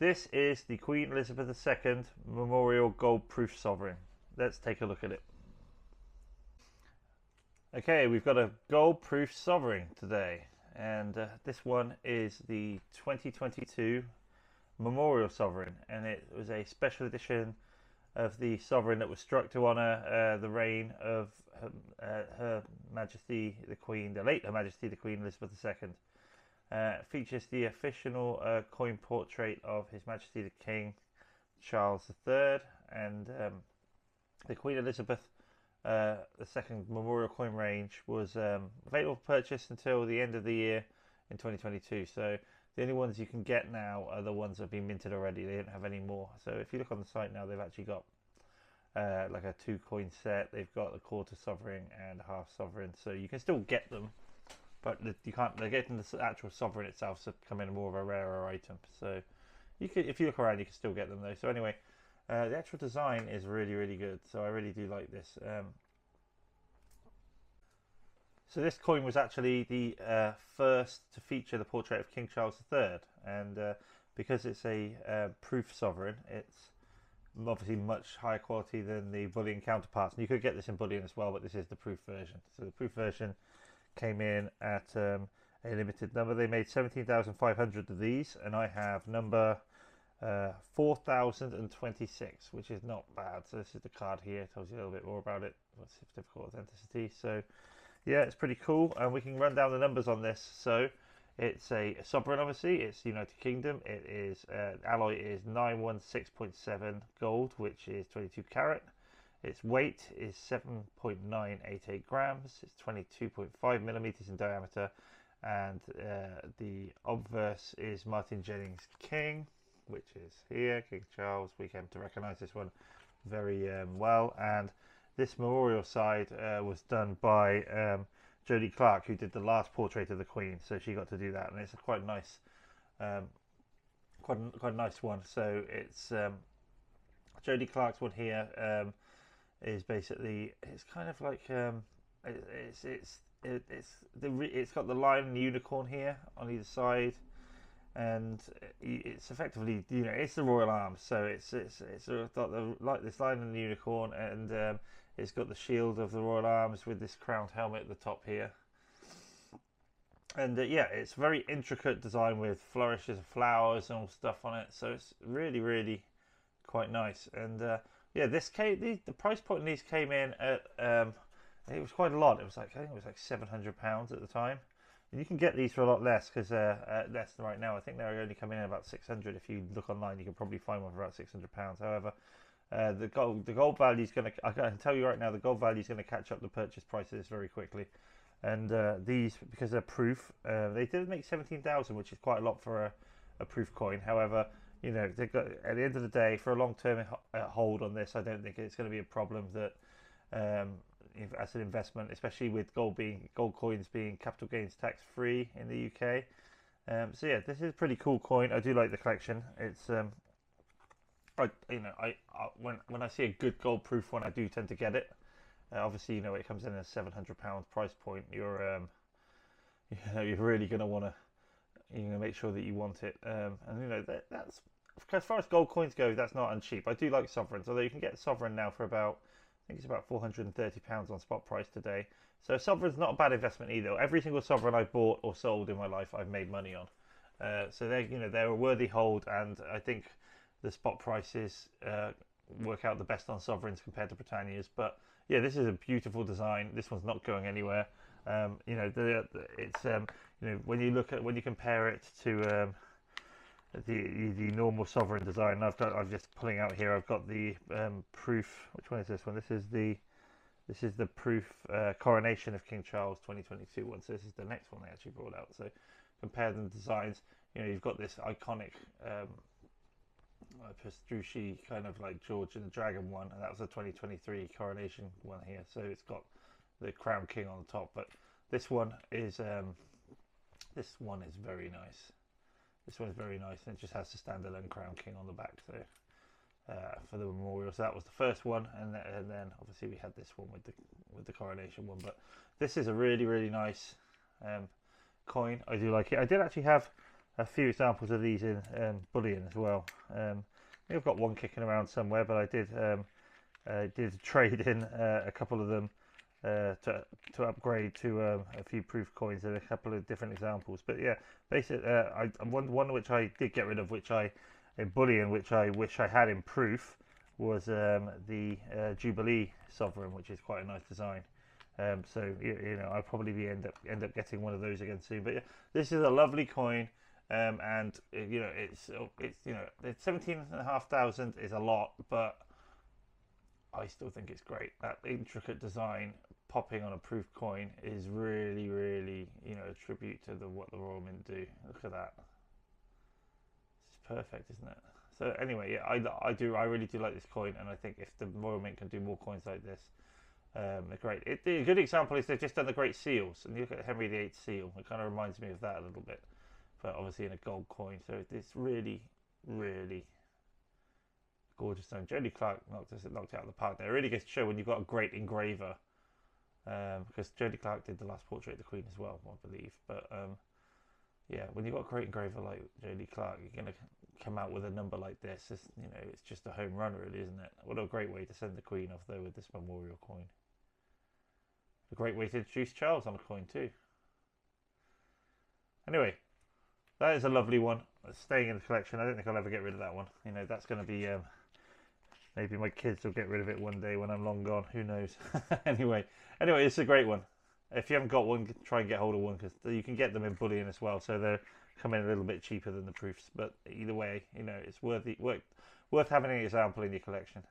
This is the Queen Elizabeth II Memorial Gold Proof Sovereign. Let's take a look at it. Okay, we've got a gold proof sovereign today, and this one is the 2022 Memorial Sovereign, and it was a special edition of the sovereign that was struck to honour the reign of Her Majesty the Queen, the late Her Majesty the Queen Elizabeth II. Features the official coin portrait of His Majesty the King Charles III, and the Queen Elizabeth the second memorial coin range was available for purchase until the end of the year in 2022. So the only ones you can get now are the ones that have been minted already. They don't have any more. So if you look on the site now, they've actually got like a 2 coin set. They've got a quarter sovereign and a half sovereign. So you can still get them, but you can't. They're getting the actual sovereign itself, so becoming more of a rarer item. So you could, if you look around, you can still get them though. So anyway. The actual design is really, really good, so I really do like this. So this coin was actually the first to feature the portrait of King Charles III, and because it's a proof sovereign, it's obviously much higher quality than the bullion counterparts. And you could get this in bullion as well, but this is the proof version. So the proof version came in at a limited number. They made 17,500 of these, and I have number 4026, which is not bad. So this is the card here, tells you a little bit more about it. What's certificate authenticity. So yeah, it's pretty cool, and we can run down the numbers on this. So it's a sovereign, obviously. It's United Kingdom. It is alloy is 916.7 gold, which is 22 carat. Its weight is 7.988 grams. It's 22.5 millimeters in diameter, and the obverse is Martin Jennings King, which is here, King Charles. We came to recognise this one very well. And this memorial side was done by Jodie Clark, who did the last portrait of the Queen. So she got to do that, and it's a quite nice, quite a nice one. So it's Jodie Clark's one here is basically, it's kind of like it's got the lion and the unicorn here on either side. And it's effectively, it's the Royal Arms, so it's got like this lion and the unicorn, and it's got the shield of the Royal Arms with this crowned helmet at the top here. And yeah, it's very intricate design with flourishes of flowers and all stuff on it, so it's really, really quite nice. And yeah, the price point on these came in at it was quite a lot. It was like, I think it was like £700 at the time. And you can get these for a lot less, because less right now. I think they're only coming in about 600. If you look online, you can probably find one for about £600. However, the gold value is going to, I can tell you right now, the gold value is going to catch up the purchase price of this very quickly. And these, because they're proof, they did make 17,000, which is quite a lot for a proof coin. However, they've got, at the end of the day, for a long-term hold on this, I don't think it's going to be a problem that. As an investment, especially with gold coins being capital gains tax free in the UK. So yeah, this is a pretty cool coin. I do like the collection. It's when I see a good gold proof one, I do tend to get it. Obviously, it comes in at £700 price point. You're really gonna make sure that you want it. And that's, as far as gold coins go, that's not uncheap. I do like sovereigns, although you can get sovereign now for about, I think it's about £430 on spot price today. So sovereign's not a bad investment either. Every single sovereign I've bought or sold in my life, I've made money on. So they're a worthy hold, and I think the spot prices work out the best on sovereigns compared to Britannia's. But yeah, this is a beautiful design. This one's not going anywhere. It's when you compare it to the normal sovereign design. I'm just pulling out here. I've got the proof. Which one is this one? This is the proof coronation of King Charles 2022 one. So this is the next one they actually brought out. So compare the designs. You've got this iconic pastrucci kind of like George and the Dragon one, and that was a 2023 coronation one here. So it's got the crown king on the top, but this one is very nice. This one is very nice, and it just has the standalone crown king on the back. So for the memorial, so that was the first one, and then obviously we had this one with the coronation one. But this is a really, really nice coin. I do like it. I did actually have a few examples of these in bullion as well. I've got one kicking around somewhere, but I did trade in a couple of them to upgrade to a few proof coins and a couple of different examples. But yeah, basically, one which I did get rid of, which I in bullion, which I wish I had in proof, was the Jubilee Sovereign, which is quite a nice design. So you know, I'll probably end up getting one of those again soon. But yeah, this is a lovely coin. And you know, it's you know, it's 17,500 is a lot, but I still think it's great. That intricate design popping on a proof coin is really, really, you know, a tribute to what the Royal Mint do. Look at that. It's perfect, isn't it? So anyway, yeah, I really do like this coin, and I think if the Royal Mint can do more coins like this, they're great. A good example is they've just done the Great Seals, and you look at Henry VIII seal. It kind of reminds me of that a little bit, but obviously in a gold coin. So it's really, really gorgeous stone. Jody Clark knocked it out of the park there. It really gets to show when you've got a great engraver, because Jody Clark did the last portrait of the Queen as well, I believe. But yeah, when you've got a great engraver like Jody Clark, you're going to come out with a number like this. You know, it's just a home run, really, isn't it? What a great way to send the Queen off though with this memorial coin. A great way to introduce Charles on a coin too. Anyway, that is a lovely one. It's staying in the collection. I don't think I'll ever get rid of that one. You know, that's going to be maybe my kids will get rid of it one day when I'm long gone. Who knows? anyway, it's a great one. If you haven't got one, try and get hold of one, because you can get them in bullion as well. So they're coming a little bit cheaper than the proofs. But either way, you know, it's worth having an example in your collection.